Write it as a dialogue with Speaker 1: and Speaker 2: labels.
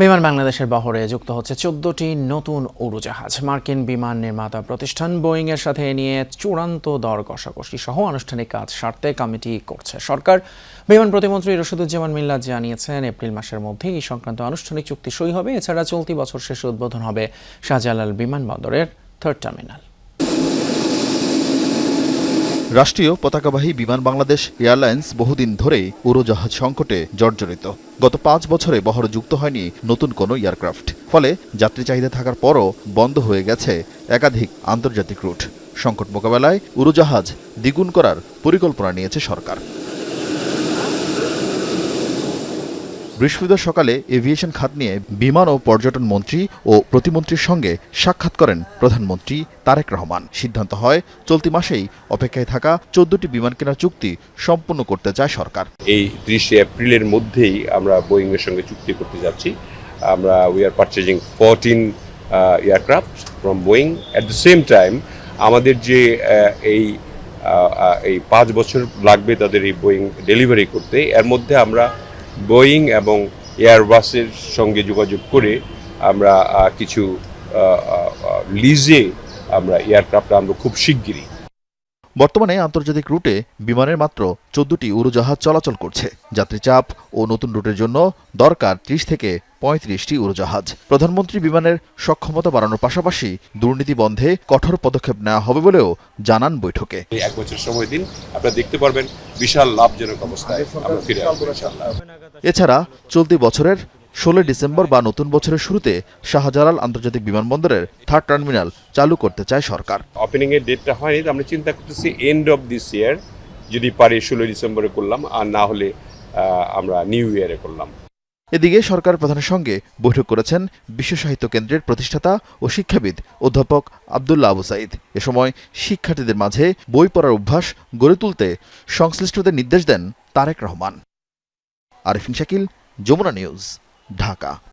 Speaker 1: বিমান বাংলাদেশের বহরে যুক্ত হচ্ছে ১৪টি নতুন উড়োজাহাজ। মার্কিন বিমান নির্মাতা প্রতিষ্ঠান বোয়িংয়ের সাথে এ নিয়ে চূড়ান্ত দর কষাকষি সহ আনুষ্ঠানিক কাজ সারতে কমিটি করছে সরকার। বিমান প্রতিমন্ত্রী রশিদুজ্জামান মিল্লাত জানিয়েছেন, এপ্রিল মাসের মধ্যেই এই সংক্রান্ত আনুষ্ঠানিক চুক্তি সই হবে। এছাড়া চলতি বছর শেষে উদ্বোধন হবে শাহজালাল বিমানবন্দরের 3rd টার্মিনাল।
Speaker 2: রাষ্ট্রীয় পতাকাবাহী বিমান বাংলাদেশ এয়ারলাইন্স বহুদিন ধরেই উড়োজাহাজ সংকটে জর্জরিত। গত 5 বছরে বহরে যুক্ত হয়নি নতুন কোনো এয়ারক্রাফট। ফলে যাত্রী চাহিদা থাকার পরও বন্ধ হয়ে গেছে একাধিক আন্তর্জাতিক রুট। সংকট মোকাবেলায় উড়োজাহাজ দ্বিগুণ করার পরিকল্পনা নিয়েছে সরকার। বৃহস্পতিবার সকালে এভিয়েশন খাত নিয়ে বিমান ও পর্যটন মন্ত্রী ও প্রতিমন্ত্রীর সঙ্গে সাক্ষাৎ করেন প্রধানমন্ত্রী তারেক রহমান। সিদ্ধান্ত হয়, চলতি মাসেই অপেক্ষায় থাকা 14টি বিমান কেনার চুক্তি সম্পূর্ণ করতে চায় সরকার।
Speaker 3: এই 30 এপ্রিলের মধ্যেই আমরা বোয়িং এর সঙ্গে চুক্তি করতে যাচ্ছি। We are purchasing 14 aircraft from Boeing. At the same time আমাদের যে এই 5 বছর লাগবে তাদের এই বোয়িং ডেলিভারি করতে, এর মধ্যে আমরা বোয়িং এবং এয়ারবাসের সঙ্গে যোগাযোগ করে আমরা কিছু লিজে আমরা এয়ারক্রাফট আমরা খুব শিগগিরই।
Speaker 2: বর্তমানে আন্তর্জাতিক রুটে বিমানের মাত্র 14টি উড়োজাহাজ চলাচল করছে। যাত্রী চাপ ও নতুন রুটের জন্য দরকার 30 থেকে 35টি উড়োজাহাজ। প্রধানমন্ত্রী বিমানের সক্ষমতা বাড়ানোর পাশাপাশি দুর্নীতি বন্ধে কঠোর পদক্ষেপ নেওয়া হবে বলেও জানান বৈঠকে।
Speaker 3: 1 বছর সময় দিন, আপনারা দেখতে পারবেন বিশাল লাভজনক অবস্থায় আমরা ফিরে আসবো ইনশাআল্লাহ।
Speaker 2: এছাড়া চলতি বছরের 16 ডিসেম্বর বা নতুন বছরের শুরুতে শাহজালাল আন্তর্জাতিক বিমানবন্দরের 3rd টার্মিনাল চালু করতে চায় সরকার।
Speaker 3: ওপেনিং এর ডেটটা হয়নি, আমরা চিন্তা করতেছি এন্ড অফ দিস ইয়ার, যদি পারি 16 ডিসেম্বরে করলাম, আর না হলে আমরা নিউ ইয়ারে করলাম।
Speaker 2: এদিকে সরকার প্রধানের সঙ্গে বৈঠক করেছেন বিশ্ব সাহিত্য কেন্দ্রের প্রতিষ্ঠাতা ও শিক্ষাবিদ অধ্যাপক আব্দুল্লাহ আবু সাঈদ। এ সময় শিক্ষার্থীদের মাঝে বই পড়ার অভ্যাস গড়ে তুলতে সংশ্লিষ্টদের নির্দেশ দেন তারেক রহমান। আরিফিন শাকিল, যমুনা নিউজ, ঢাকা।